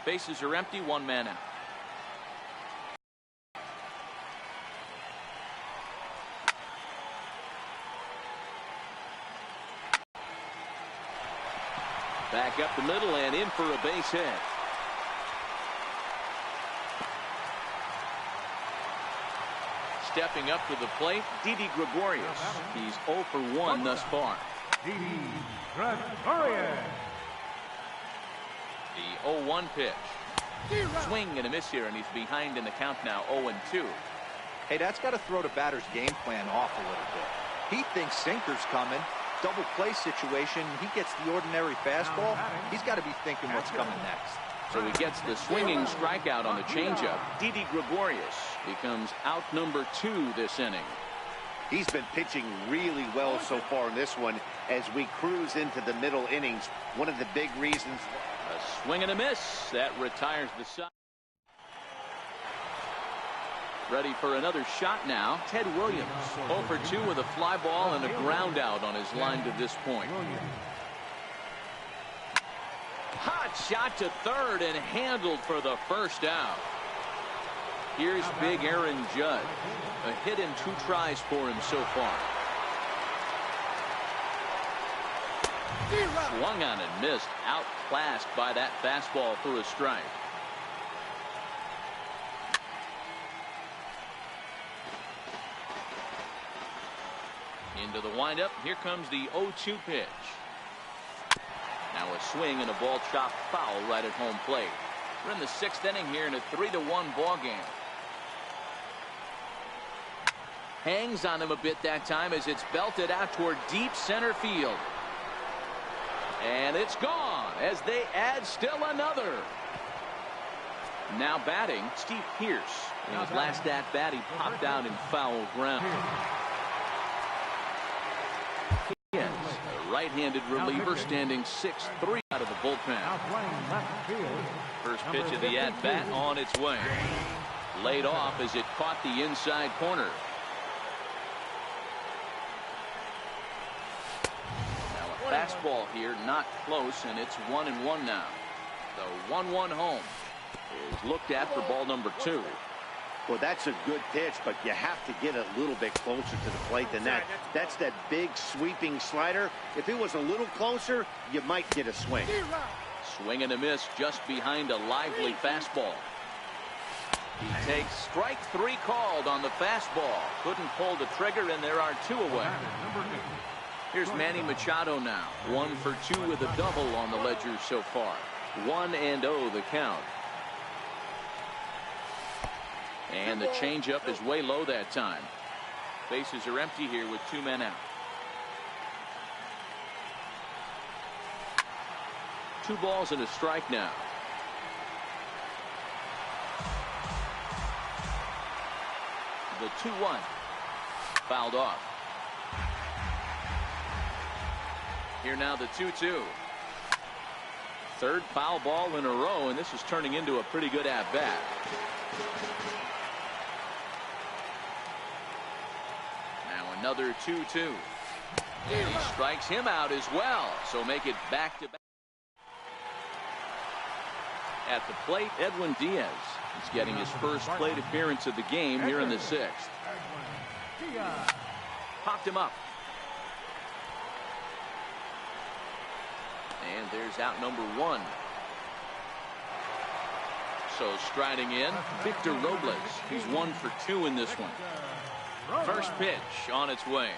Bases are empty, one man out. Back up the middle and in for a base hit. Stepping up to the plate, Didi Gregorius. He's 0 for 1 thus far. Didi Gregorius. The 0-1 pitch. Swing and a miss here, and he's behind in the count now, 0-2. Hey, that's got to throw the batter's game plan off a little bit. He thinks sinker's coming. Double play situation. He gets the ordinary fastball. He's got to be thinking what's coming next. So he gets the swinging strikeout on the changeup. Didi Gregorius becomes out number 2 this inning. He's been pitching really well so far in this one as we cruise into the middle innings. One of the big reasons. A swing and a miss. That retires the side. Ready for another shot now. Ted Williams 0 for 2 with a fly ball and a ground out on his line to this point. Hot shot to third and handled for the first out. Here's big Aaron Judge. A hit in 2 tries for him so far. Swung on and missed. Outclassed by that fastball for a strike. Into the windup. Here comes the 0-2 pitch. Now a swing and a ball chopped foul right at home plate. We're in the 6th inning here in a 3-1 ball game. Hangs on him a bit that time as it's belted out toward deep center field. And it's gone as they add still another. Now batting, Steve Pearce. In his last at bat, he popped out in foul ground. Yes, a right-handed reliever standing 6'3" out of the bullpen. First pitch of the at-bat on its way. Laid off as it caught the inside corner. Now a fastball here, not close, and it's 1-1 now. The 1-1 home is looked at for ball number 2. Well, that's a good pitch, but you have to get a little bit closer to the plate than that. That's that big sweeping slider. If it was a little closer, you might get a swing. Swing and a miss just behind a lively fastball. He takes strike 3 called on the fastball. Couldn't pull the trigger, and there are 2 away. Here's Manny Machado now. 1 for 2 with a double on the ledger so far. 1-0 the count. And the changeup is way low that time. Bases are empty here with 2 men out. 2 balls and a strike now. The 2-1 fouled off. Here now the 2-2. Third foul ball in a row, and this is turning into a pretty good at-bat. Now another 2-2. He strikes him out as well, so make it back-to-back. At the plate, Edwin Diaz is getting his first plate appearance of the game here in the 6th. Popped him up. And there's out number 1. So striding in, Victor Robles. He's 1 for 2 in this one. First pitch on its way.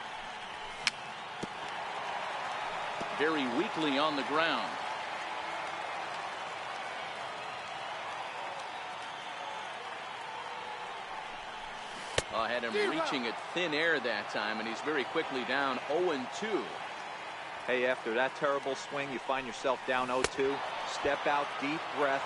Very weakly on the ground. Had him reaching at thin air that time, and he's very quickly down 0-2. Hey, after that terrible swing, you find yourself down 0-2. Step out, deep breath,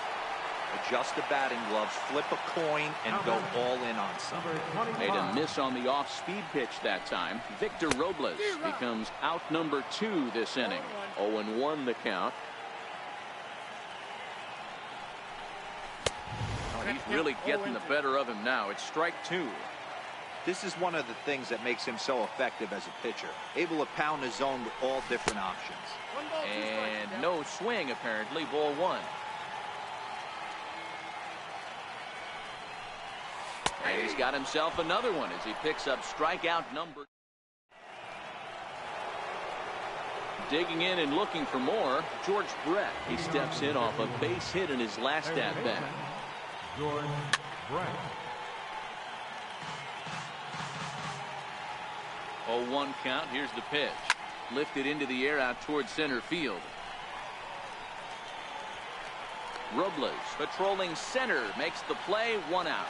adjust the batting gloves, flip a coin, and go all in on something. Made a miss on the off-speed pitch that time. Victor Robles becomes out number 2 this inning. 0-1 the count. Oh, he's really getting the better of him now. It's strike 2. This is one of the things that makes him so effective as a pitcher. Able to pound the zone with all different options. And no swing, apparently. Ball 1. And he's got himself another one as he picks up strikeout number. Digging in and looking for more, George Brett. He steps in off a base hit in his last at-bat. George Brett. 0-1 count. Here's the pitch. Lifted into the air out towards center field. Robles patrolling center makes the play, 1 out.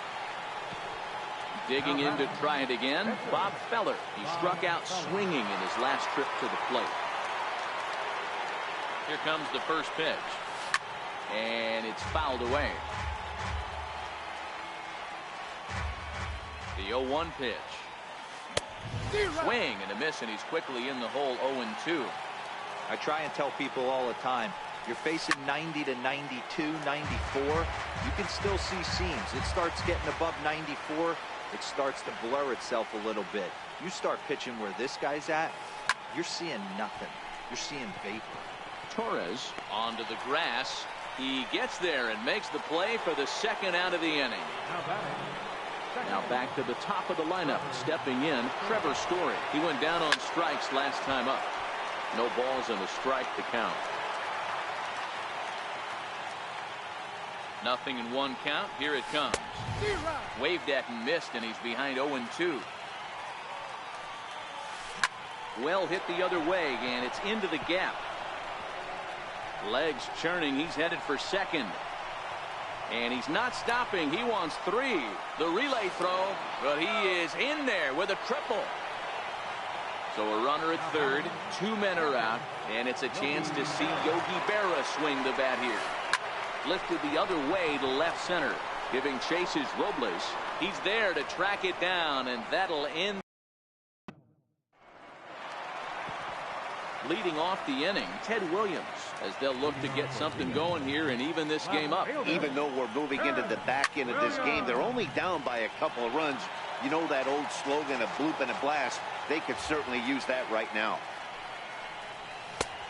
Digging in to try it again, Bob Feller. He struck out swinging in his last trip to the plate. Here comes the first pitch. And it's fouled away. The 0-1 pitch. Swing and a miss, and he's quickly in the hole. 0-2. I try and tell people all the time, you're facing 90 to 92, 94. You can still see seams. It starts getting above 94. It starts to blur itself a little bit. You start pitching where this guy's at, you're seeing nothing. You're seeing vapor. Torres onto the grass. He gets there and makes the play for the second out of the inning. Now back to the top of the lineup. Stepping in, Trevor Story. He went down on strikes last time up. No balls and a strike to count. 0-1 count. Here it comes. Waved at and missed, and he's behind 0-2. Well hit the other way, and it's into the gap. Legs churning. He's headed for second. And he's not stopping. He wants 3. The relay throw, but he is in there with a triple. So a runner at third. 2 men are out, and it's a chance to see Yogi Berra swing the bat here. Lifted the other way to left center. Giving chase is Robles. He's there to track it down, and that'll end. Leading off the inning, Ted Williams, as they'll look to get something going here and even this game up. Even though we're moving into the back end of this game, they're only down by a couple of runs. You know that old slogan, a bloop and a blast. They could certainly use that right now.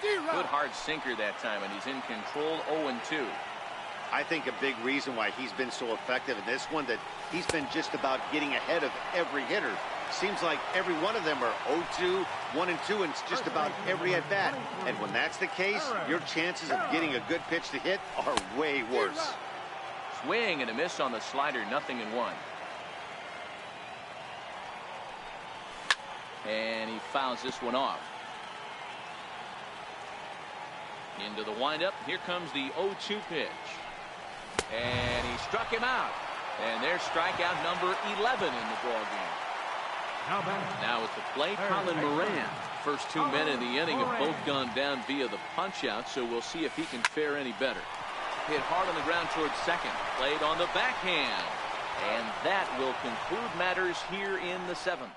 Good hard sinker that time, and he's in control. 0-2. I think a big reason why he's been so effective in this one, that he's been just about getting ahead of every hitter. Seems like every one of them are 0-2, 1-2, and it's just about every at bat. And when that's the case, your chances of getting a good pitch to hit are way worse. Swing and a miss on the slider. 0-1. And he fouls this one off. Into the windup. Here comes the 0-2 pitch. And he struck him out. And there's strikeout number 11 in the ball game. Now at the plate, Colin Moran. First 2 men in the inning have both gone down via the punch-out, so we'll see if he can fare any better. Hit hard on the ground towards second. Played on the backhand. And that will conclude matters here in the 7th.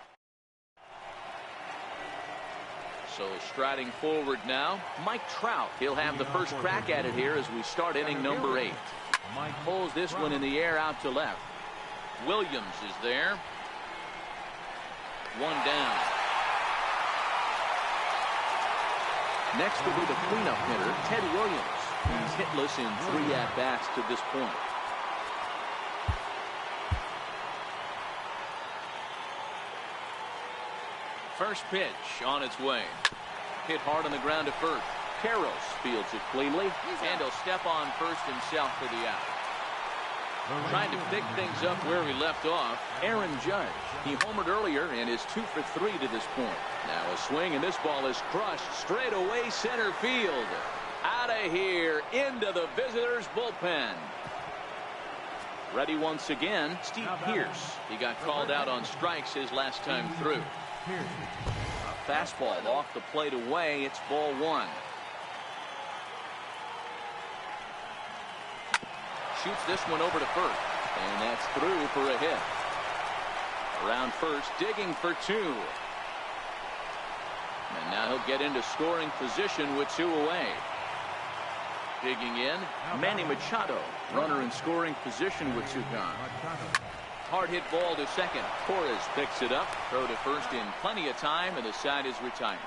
So striding forward now, Mike Trout. He'll have the first crack at it here as we start inning number 8. Pulls this one in the air out to left. Williams is there. 1 down. Next will be the cleanup hitter, Ted Williams. He's hitless in 3 at-bats to this point. First pitch on its way. Hit hard on the ground to first. Karros fields it cleanly, and he'll step on first himself for the out. Trying to pick things up where we left off, Aaron Judge. He homered earlier and is 2 for 3 to this point. Now a swing, and this ball is crushed straight away center field. Out of here, into the visitors' bullpen. Ready once again, Steve Pearce. He got called out on strikes his last time through. A fastball off the plate away. It's ball 1. Shoots this one over to first, and that's through for a hit. Around first, digging for 2. And now he'll get into scoring position with 2 away. Digging in, Manny Machado. Runner in scoring position with 2 gone. Hard hit ball to second. Torres picks it up. Throw to first in plenty of time, and the side is retired.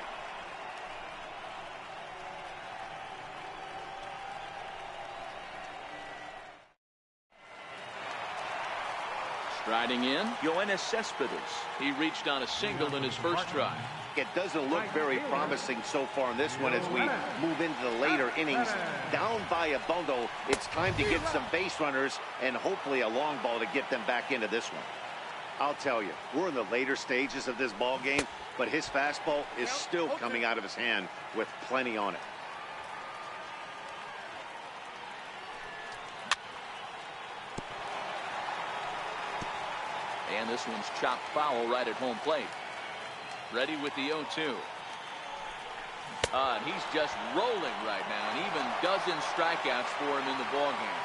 Riding in, Yoenis Cespedes. He reached on a single in his first try. It doesn't look very promising so far in this one as we move into the later innings. Down by a bundle, it's time to get some base runners and hopefully a long ball to get them back into this one. I'll tell you, we're in the later stages of this ball game, but his fastball is still coming out of his hand with plenty on it. And this one's chopped foul right at home plate. Ready with the 0-2. And he's just rolling right now, and even dozens strikeouts for him in the ballgame.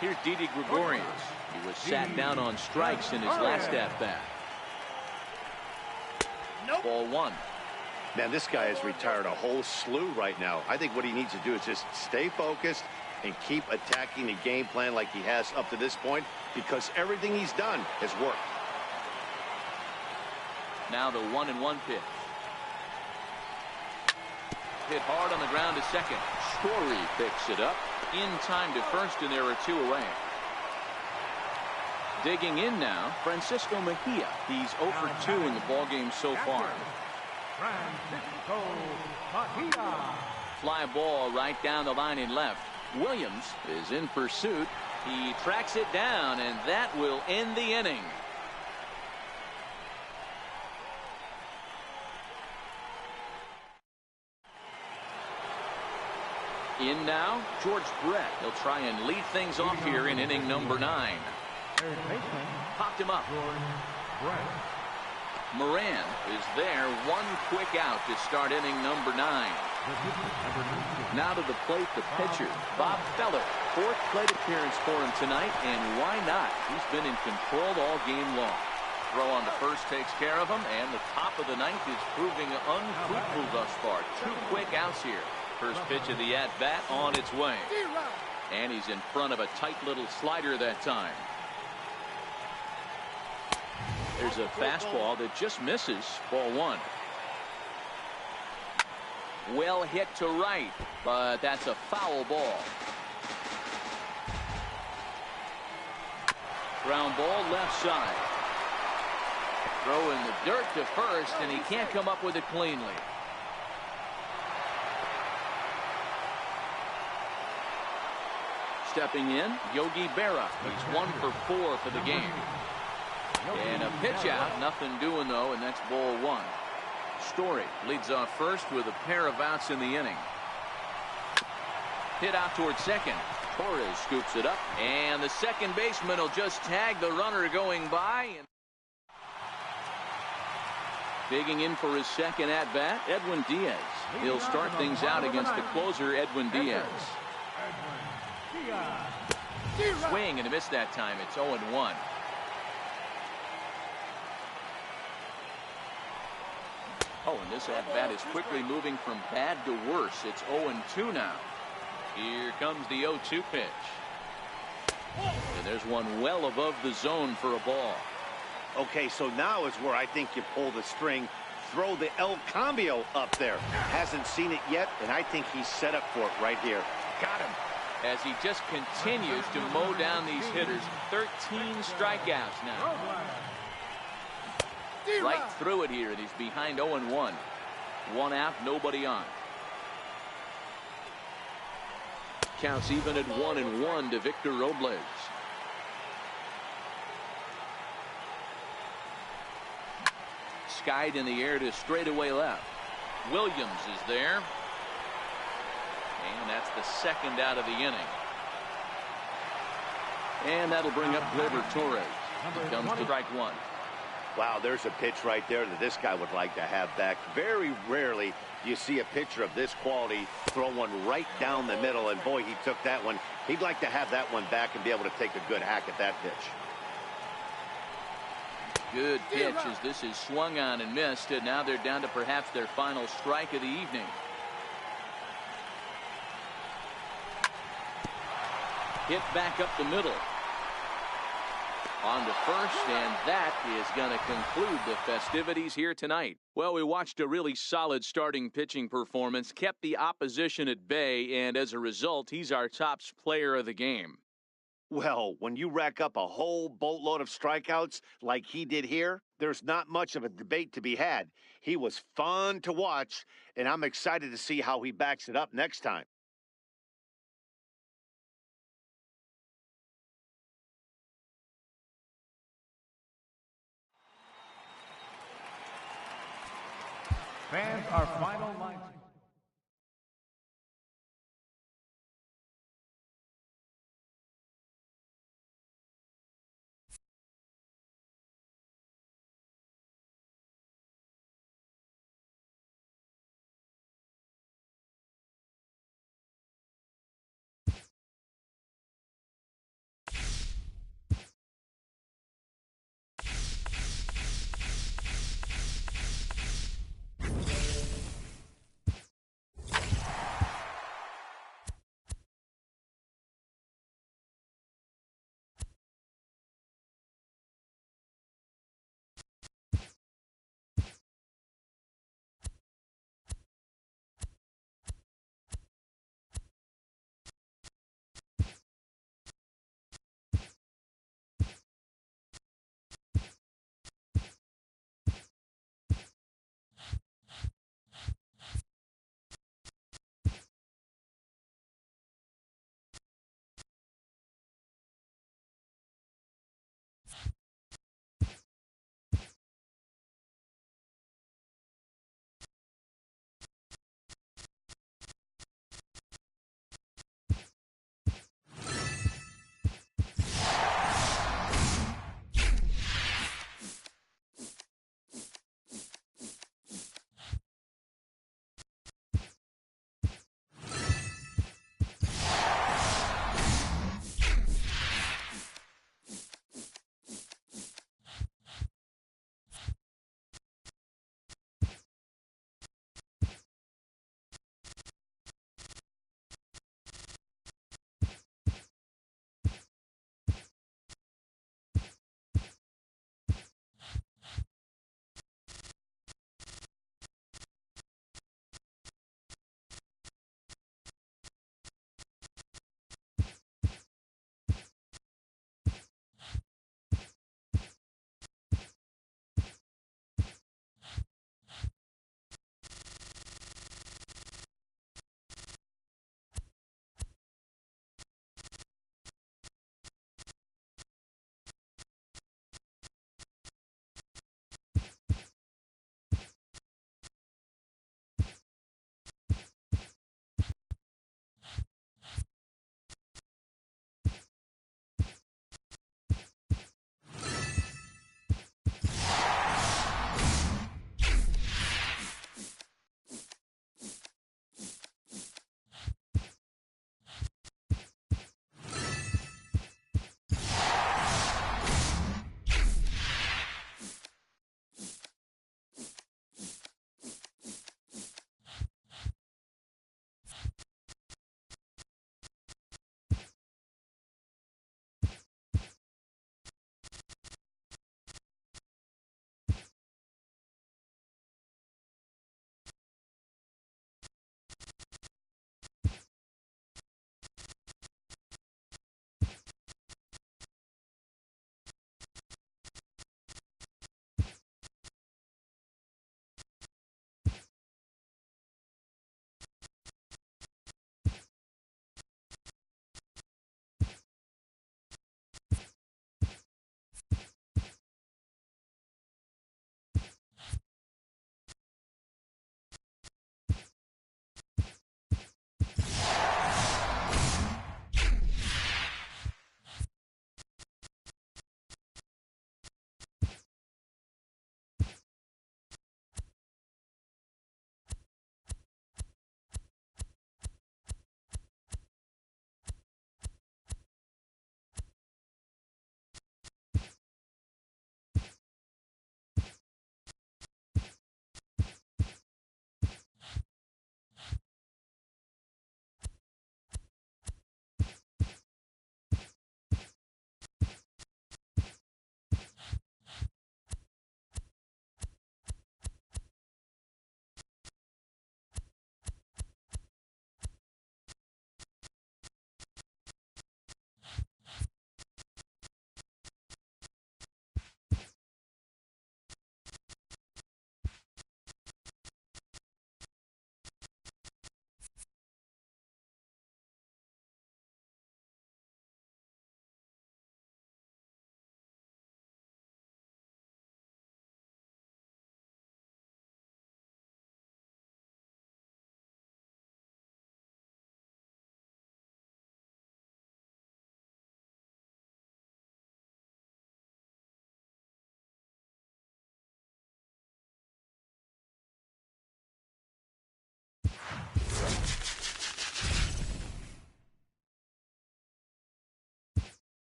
Here's Didi Gregorius. He was sat down on strikes in his last at-bat. Ball one. Man, this guy has retired a whole slew right now. I think what he needs to do is just stay focused and keep attacking the game plan like he has up to this point, because everything he's done has worked. Now the 1-1 pitch. Hit hard on the ground to second. Story picks it up in time to first, and there are two away. Digging in now, Francisco Mejia. He's 0 for 2 in the ballgame so far. Fly ball right down the line in left. Williams is in pursuit. He tracks it down, and that will end the inning. In now, George Brett. He'll try and lead things off here in inning number 9. Popped him up. Moran is there. One quick out to start inning number 9. Now to the plate, the pitcher, Bob Feller. 4th plate appearance for him tonight, and why not? He's been in control all game long. Throw on the first takes care of him, and the top of the 9th is proving unfruitful thus far. 2 quick outs here. First pitch of the at-bat on its way. And he's in front of a tight little slider that time. There's a fastball that just misses. Ball 1. Well hit to right, but that's a foul ball. Ground ball left side. Throw in the dirt to first, and he can't come up with it cleanly. Stepping in, Yogi Berra. He's 1 for 4 for the game. And a pitch out, nothing doing though, and that's ball 1. Story leads off first with a pair of outs in the inning. Hit out towards second. Torres scoops it up, and the second baseman will just tag the runner going by. Digging in for his second at-bat, Edwin Diaz. He'll start things out against the closer, Edwin Diaz. Swing and a miss that time. It's 0-1. Oh, and this at-bat is quickly moving from bad to worse. It's 0-2 now. Here comes the 0-2 pitch. And there's one well above the zone for a ball. Okay, so now is where I think you pull the string. Throw the El Cambio up there. Hasn't seen it yet, and I think he's set up for it right here. Got him. As he just continues to mow down these hitters. 13 strikeouts now. Right through it here, and he's behind 0-1. 1 out, nobody on. Counts even at 1-1 to Victor Robles. Skied in the air to straightaway left. Williams is there. And that's the second out of the inning. And that'll bring up Gleyber Torres. He comes to strike 1. Wow, there's a pitch right there that this guy would like to have back. Very rarely do you see a pitcher of this quality throw one right down the middle, and boy, he took that one. He'd like to have that one back and be able to take a good hack at that pitch. Good pitch as this is swung on and missed, and now they're down to perhaps their final strike of the evening. Hit back up the middle. On to first, and that is going to conclude the festivities here tonight. Well, we watched a really solid starting pitching performance, kept the opposition at bay, and as a result, he's our top player of the game. Well, when you rack up a whole boatload of strikeouts like he did here, there's not much of a debate to be had. He was fun to watch, and I'm excited to see how he backs it up next time. Fans, our final line.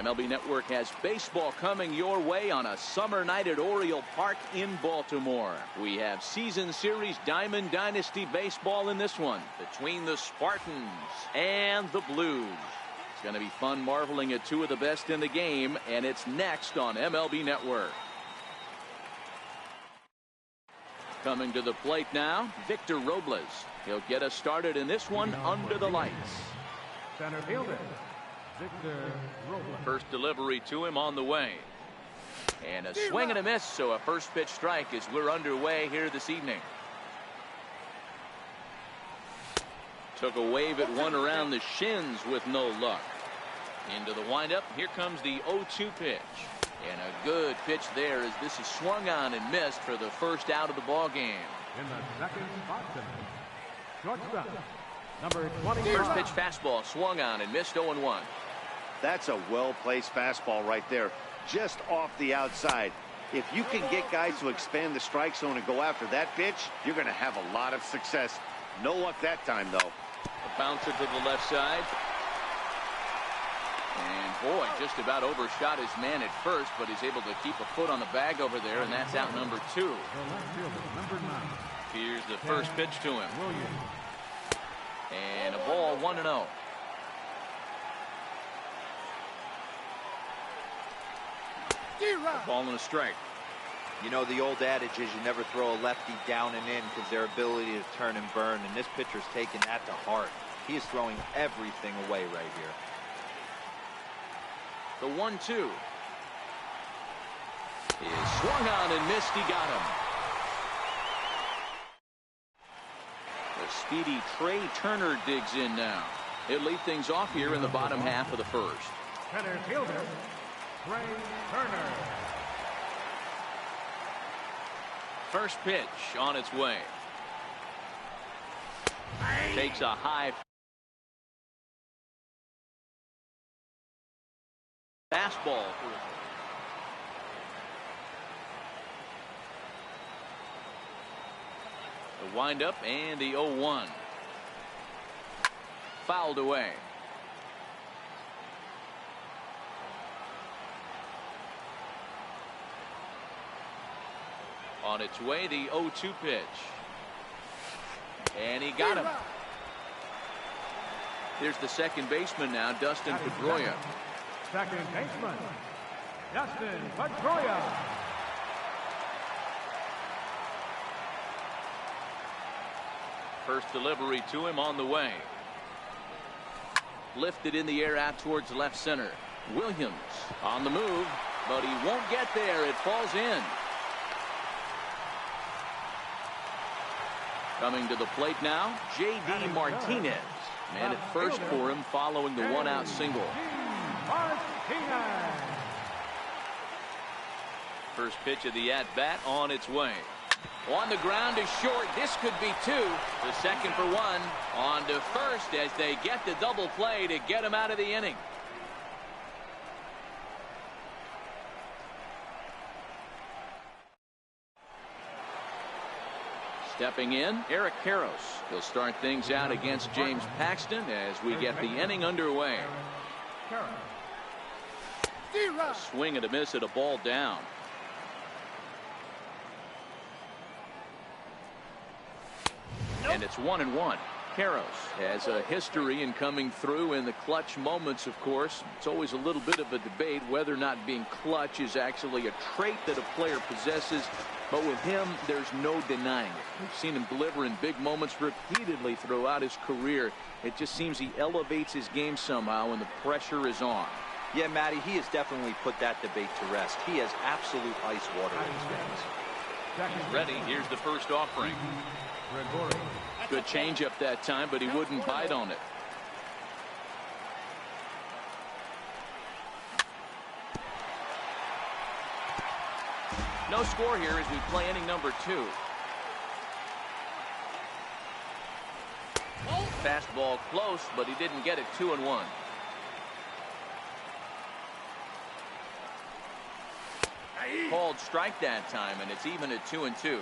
MLB Network has baseball coming your way on a summer night at Oriole Park in Baltimore. We have season series Diamond Dynasty baseball in this one between the Spartans and the Blues. It's going to be fun marveling at two of the best in the game, and it's next on MLB Network. Coming to the plate now, Victor Robles. He'll get us started in this one under the lights. Center fielder, Victor Robles. First delivery to him on the way. And a swing and a miss, so a first pitch strike as we're underway here this evening. Took a wave at one around the shins with no luck. Into the windup, here comes the 0-2 pitch. And a good pitch there as this is swung on and missed for the first out of the ball game. In the second spot, shortstop, number 20. First pitch fastball swung on and missed 0-1. That's a well-placed fastball right there, just off the outside. If you can get guys to expand the strike zone and go after that pitch, you're going to have a lot of success. No luck that time, though. A bouncer to the left side. And boy, just about overshot his man at first, but he's able to keep a foot on the bag over there, and that's out number 2. The left fielder, number 9. Here's the first pitch to him. Williams. And a ball, 1-0. A ball and a strike. You know, the old adage is you never throw a lefty down and in because their ability to turn and burn, and this pitcher's taking that to heart. He is throwing everything away right here. The 1-2 is swung on and missed. He got him. The speedy Trey Turner digs in now. He'll lead things off here in the bottom half of the first. Center fielder, Trey Turner. First pitch on its way. Takes a high fastball. The windup and the 0-1. Fouled away. On its way, the 0-2 pitch. And he got him. Here's the second baseman now, Dustin Pedroia. Second baseman, Dustin Pedroia. First delivery to him on the way. Lifted in the air out towards left center. Williams on the move, but he won't get there. It falls in. Coming to the plate now, J.D. Martinez. Man at first for him following the one-out single. First pitch of the at-bat on its way. On the ground is short. This could be 2. The second for 1. On to first as they get the double play to get him out of the inning. Stepping in, Eric Karros. He'll start things out against James Paxton as we get the inning underway. A swing and a miss at a ball down. And it's 1-1. Karros has a history in coming through in the clutch moments, of course. It's always a little bit of a debate whether or not being clutch is actually a trait that a player possesses. But with him, there's no denying it. We've seen him deliver in big moments repeatedly throughout his career. It just seems he elevates his game somehow when the pressure is on. Yeah, Matty, he has definitely put that debate to rest. He has absolute ice water in his veins. He's ready. Here's the first offering. Good changeup that time, but he wouldn't bite on it. No score here as we play inning number 2. Fastball close, but he didn't get it. 2-1. Called strike that time, and it's even at 2-2.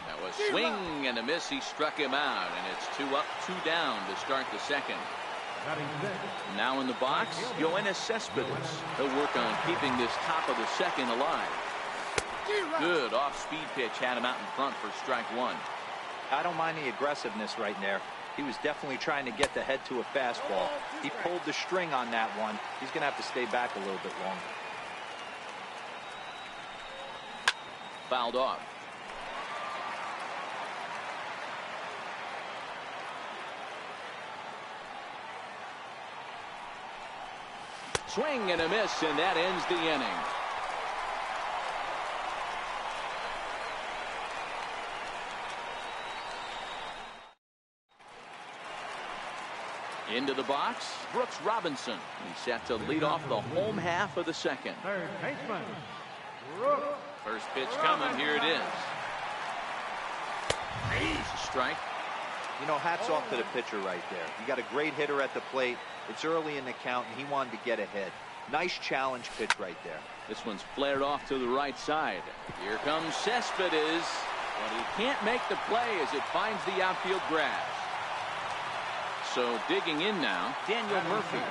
That was swing and a miss. He struck him out, and it's 2 up, 2 down to start the second. Batting sixth. Now in the box, Yoenis Cespedes. He'll work on keeping this top of the second alive. Good off-speed pitch had him out in front for strike one. I don't mind the aggressiveness right there. He was definitely trying to get the head to a fastball. He pulled the string on that one. He's going to have to stay back a little bit longer. Fouled off. Swing and a miss, and that ends the inning. Into the box, Brooks Robinson. He's set to lead off the home half of the second. Third baseman, Brooks. First pitch coming. Here it is. Strike. You know, hats off to the pitcher right there. You got a great hitter at the plate. It's early in the count, and he wanted to get ahead. Nice challenge pitch right there. This one's flared off to the right side. Here comes Cespedes, but he can't make the play as it finds the outfield grass. So digging in now, Daniel Murphy.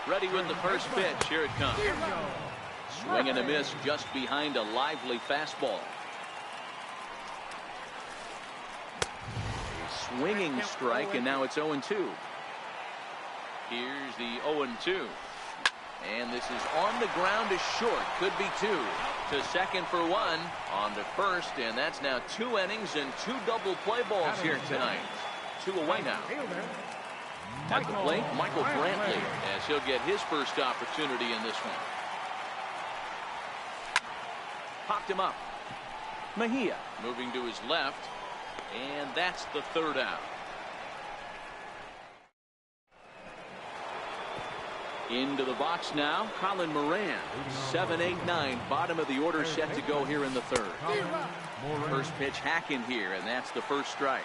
Ready with the first pitch. Here it comes. Swing and a miss just behind a lively fastball. A swinging strike, and now it's 0-2. Here's the 0-2. And this is on the ground to short. Could be two. To second for one. On to first, and that's now 2 innings and 2 double play balls here tonight. 2 away now. At the plate, Michael Brantley, as he'll get his first opportunity in this one. Popped him up. Mejia moving to his left, and that's the 3rd out. Into the box now, Colin Moran. 7, 8, 9, bottom of the order set to go here in the 3rd. First pitch hacking here, and that's the first strike.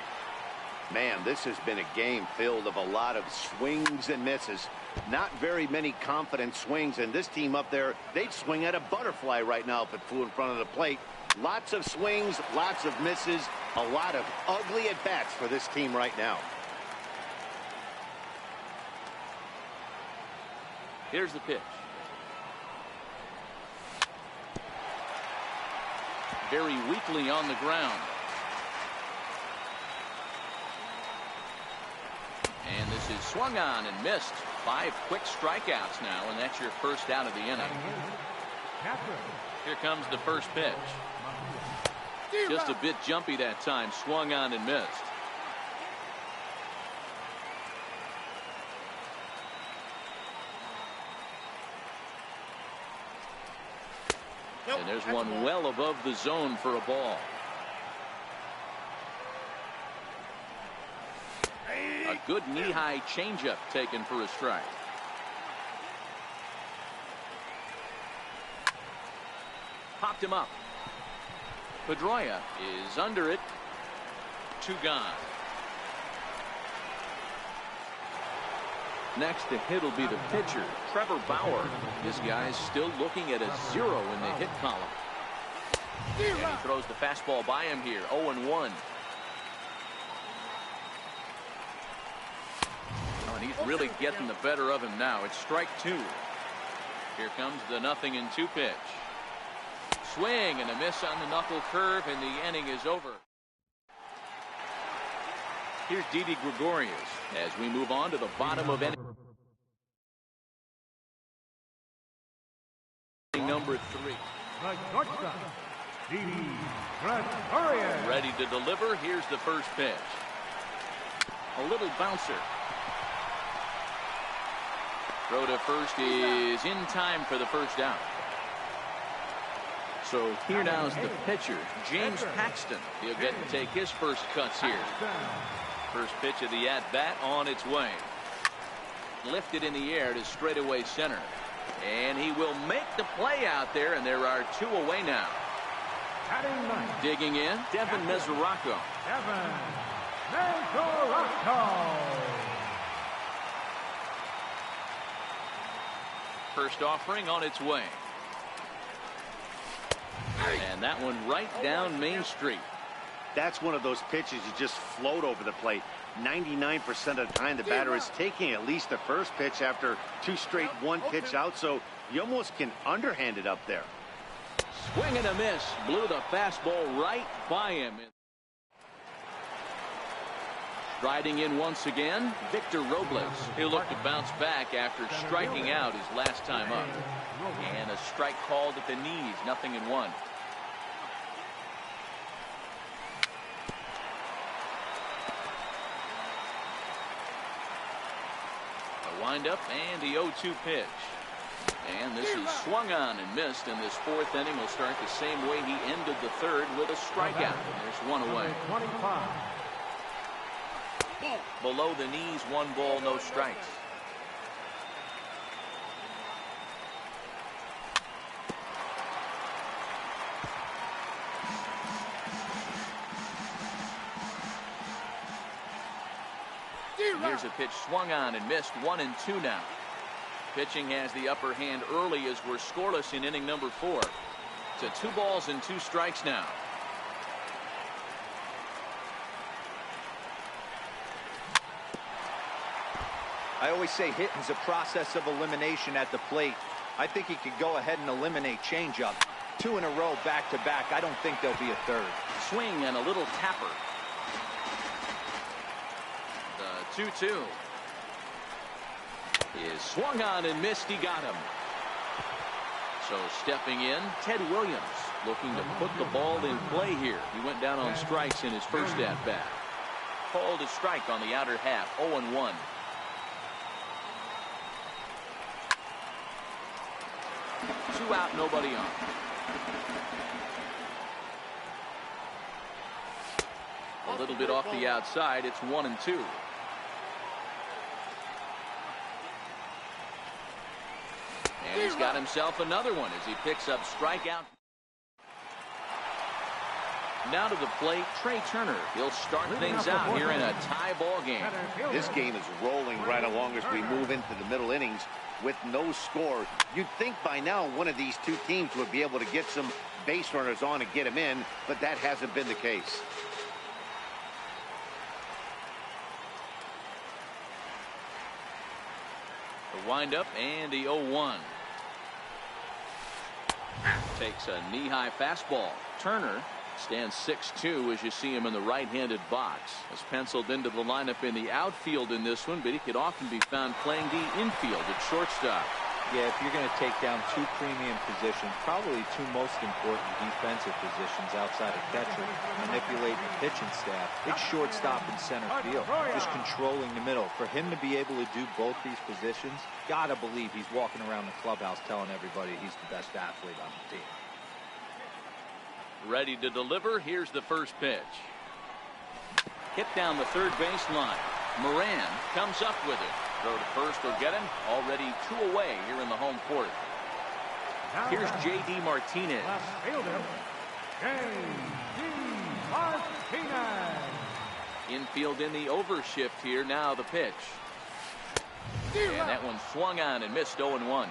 Man, this has been a game filled of a lot of swings and misses. Not very many confident swings, and this team up there, they'd swing at a butterfly right now if it flew in front of the plate. Lots of swings, lots of misses, a lot of ugly at-bats for this team right now. Here's the pitch. Very weakly on the ground. And this is swung on and missed. 5 quick strikeouts now, and that's your first out of the inning. Here comes the first pitch. Just a bit jumpy that time. Swung on and missed. And there's one well above the zone for a ball. A good knee-high changeup taken for a strike. Popped him up. Pedroia is under it. 2 gone. Next to hit will be the pitcher, Trevor Bauer. This guy's still looking at a 0 in the hit column. And he throws the fastball by him here. 0-1. And he's really getting the better of him now. It's strike 2. Here comes the 0-2 pitch. Swing and a miss on the knuckle curve, and the inning is over. Here's Didi Gregorius as we move on to the bottom of inning number 3. Ready to deliver. Here's the first pitch. A little bouncer. Throw to first is in time for the first out. So here now is the pitcher, James Paxton. He'll get to take his first cuts here. First pitch of the at-bat on its way. Lifted in the air to straightaway center. And he will make the play out there, and there are 2 away now. Digging in, Devin Mesoraco. First offering on its way. And that one right down Main Street. That's one of those pitches you just float over the plate. 99% of the time, the batter is taking at least the first pitch after 2 straight 1-pitch out, so you almost can underhand it up there. Swing and a miss. Blew the fastball right by him. Riding in once again, Victor Robles. He'll look to bounce back after striking out his last time up. And a strike called at the knees, 0-1. A windup and the 0-2 pitch. And this is swung on and missed, and this 4th inning will start the same way he ended the 3rd with a strikeout. There's 1 away. Below the knees, 1 ball, no strikes. Here's a pitch swung on and missed. 1-2 now. Pitching has the upper hand early as we're scoreless in inning number 4. It's a 2 balls and 2 strikes now. I always say hitting's a process of elimination at the plate. I think he could go ahead and eliminate changeup. 2 in a row back to back. I don't think there'll be a 3rd. Swing and a little tapper. The 2-2 is swung on and missed. He got him. So stepping in, Ted Williams looking to put the ball in play here. He went down on strikes in his first at bat. Called a strike on the outer half. 0-1. Two out, nobody on. A little bit off the outside. It's 1-2. And he's got himself another one as he picks up strikeout. Now to the plate, Trey Turner. He'll start things out here in a tie ball game. This game is rolling right along as we move into the middle innings with no score. You'd think by now one of these 2 teams would be able to get some base runners on and get them in, but that hasn't been the case. The windup and the 0-1. Takes a knee-high fastball. Turner stands 6'2" as you see him in the right-handed box. Has penciled into the lineup in the outfield in this one, but he could often be found playing the infield at shortstop. Yeah, if you're going to take down 2 premium positions, probably 2 most important defensive positions outside of catcher, manipulating the pitching staff, it's shortstop and center field, just controlling the middle. For him to be able to do both these positions, gotta believe he's walking around the clubhouse telling everybody he's the best athlete on the team. Ready to deliver. Here's the first pitch. Hit down the third base line. Moran comes up with it. Throw to first will get him. Already 2 away here in the home fourth. Here's J.D. Martinez. Infield in the overshift here. Now the pitch. And that one swung on and missed. 0-1.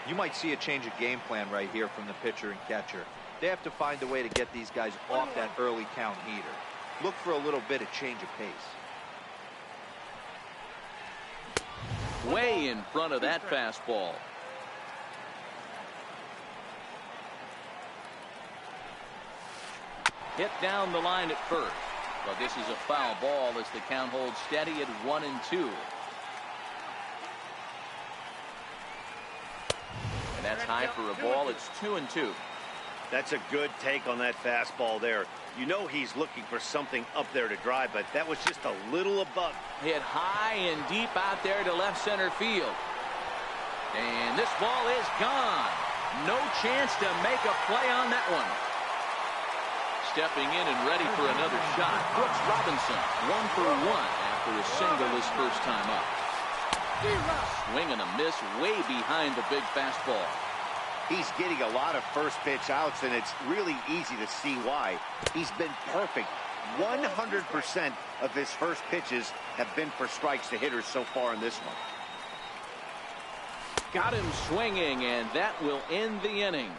You might see a change of game plan right here from the pitcher and catcher. They have to find a way to get these guys off that early count heater. Look for a little bit of change of pace. Way in front of that fastball. Hit down the line at first. But this is a foul ball as the count holds steady at 1-2. And that's high for a ball. It's 2-2. That's a good take on that fastball there. You know he's looking for something up there to drive, but that was just a little above. Hit high and deep out there to left center field. And this ball is gone. No chance to make a play on that one. Stepping in and ready for another shot. Brooks Robinson, 1 for 1 after a single his first time up. Swing and a miss way behind the big fastball. He's getting a lot of first pitch outs, and it's really easy to see why. He's been perfect. 100% of his first pitches have been for strikes to hitters so far in this one. Got him swinging, and that will end the inning.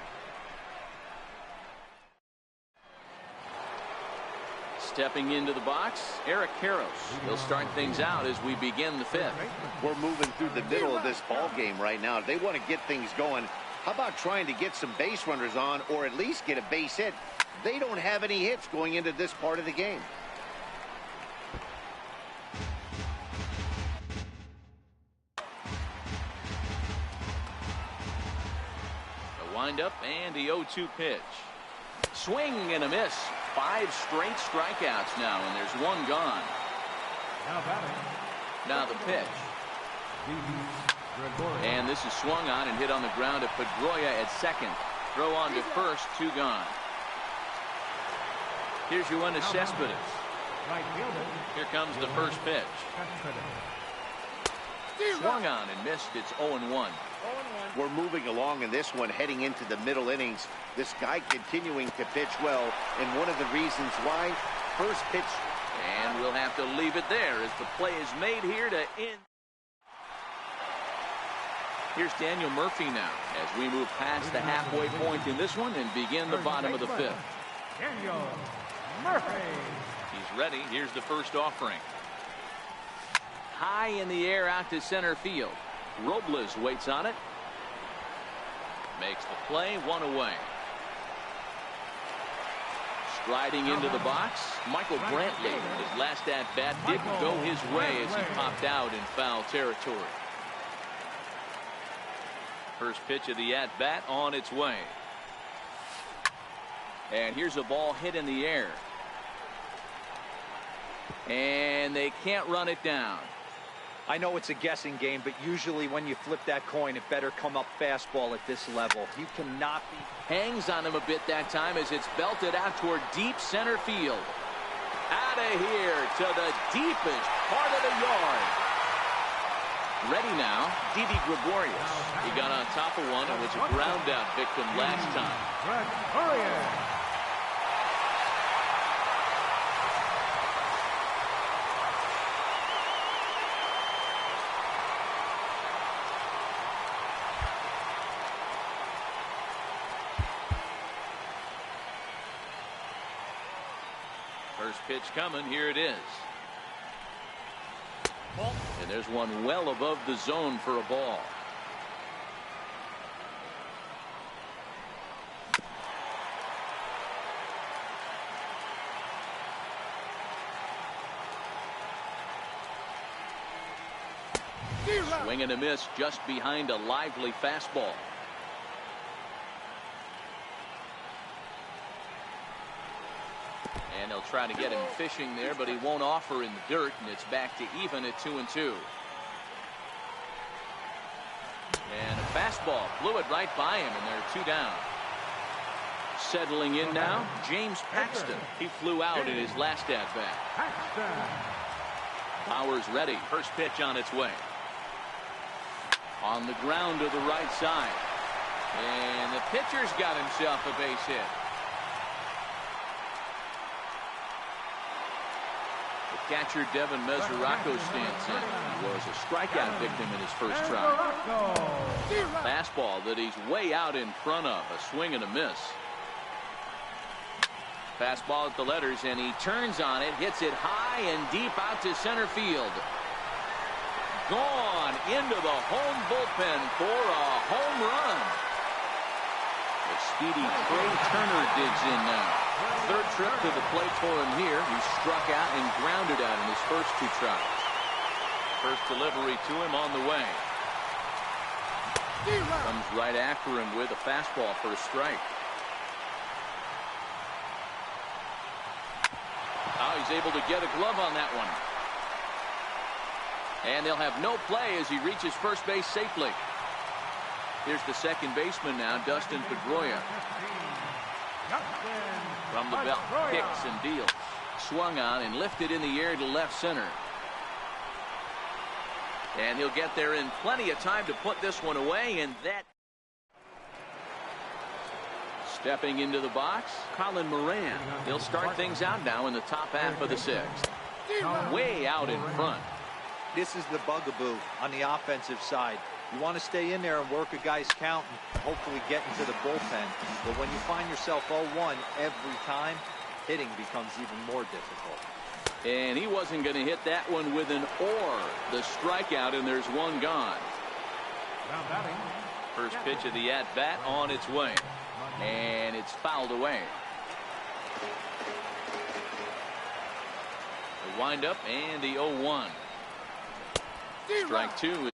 Stepping into the box, Eric Karros. He'll start things out as we begin the fifth. We're moving through the middle of this ball game right now. They want to get things going. How about trying to get some base runners on, or at least get a base hit? They don't have any hits going into this part of the game. A windup and the 0-2 pitch. Swing and a miss. 5 straight strikeouts now, and there's one gone. Now the pitch. And this is swung on and hit on the ground to Pedroia at second. Throw on to first, 2 gone. Here's Yoenis Cespedes. Here comes the first pitch. Swung on and missed. It's 0-1. We're moving along in this one, heading into the middle innings. This guy continuing to pitch well, and one of the reasons why, first pitch. And we'll have to leave it there as the play is made here to end. Here's Daniel Murphy now as we move past the halfway point in this one and begin the bottom of the fifth. Daniel Murphy. He's ready. Here's the first offering. High in the air out to center field. Robles waits on it. Makes the play, 1 away. Striding into the box, Michael Brantley. His last at bat didn't go his way as he popped out in foul territory. First pitch of the at bat on its way. And here's a ball hit in the air. And they can't run it down. I know it's a guessing game, but usually when you flip that coin, it better come up fastball at this level. You cannot be. Hangs on him a bit that time as it's belted out toward deep center field. Out of here to the deepest part of the yard. Ready now, Didi Gregorius. He got on top of one and was a ground out victim last time. First pitch coming. Here it is. And there's one well above the zone for a ball. Swing and a miss just behind a lively fastball. And they'll try to get him fishing there, but he won't offer in the dirt, and it's back to even at 2-2. And a fastball blew it right by him, and they're 2 down. Settling in now, James Paxton. He flew out in his last at bat. Powers ready. First pitch on its way. On the ground to the right side. And the pitcher's got himself a base hit. Catcher Devin Mesoraco stands in. He was a strikeout victim in his first try. Fastball that he's way out in front of. A swing and a miss. Fastball at the letters, and he turns on it, hits it high and deep out to center field. Gone into the home bullpen for a home run. The speedy Trey Turner digs in now. Third trip to the plate for him here. He struck out and grounded out in his first 2 tries. First delivery to him on the way. Comes right after him with a fastball for a strike. Now he's able to get a glove on that one. And they'll have no play as he reaches first base safely. Here's the second baseman now, Dustin Pedroia. From the belt, kicks and deals. Swung on and lifted in the air to left center. And he'll get there in plenty of time to put this one away, and that. Stepping into the box, Colin Moran. He'll start things out now in the top half of the 6th. Way out in front. This is the bugaboo on the offensive side. You want to stay in there and work a guy's count and hopefully get into the bullpen. But when you find yourself 0-1 every time, hitting becomes even more difficult. And he wasn't going to hit that one with an or. The strikeout, and there's one gone. Now batting. First pitch of the at-bat on its way. And it's fouled away. The windup and the 0-1. Strike two.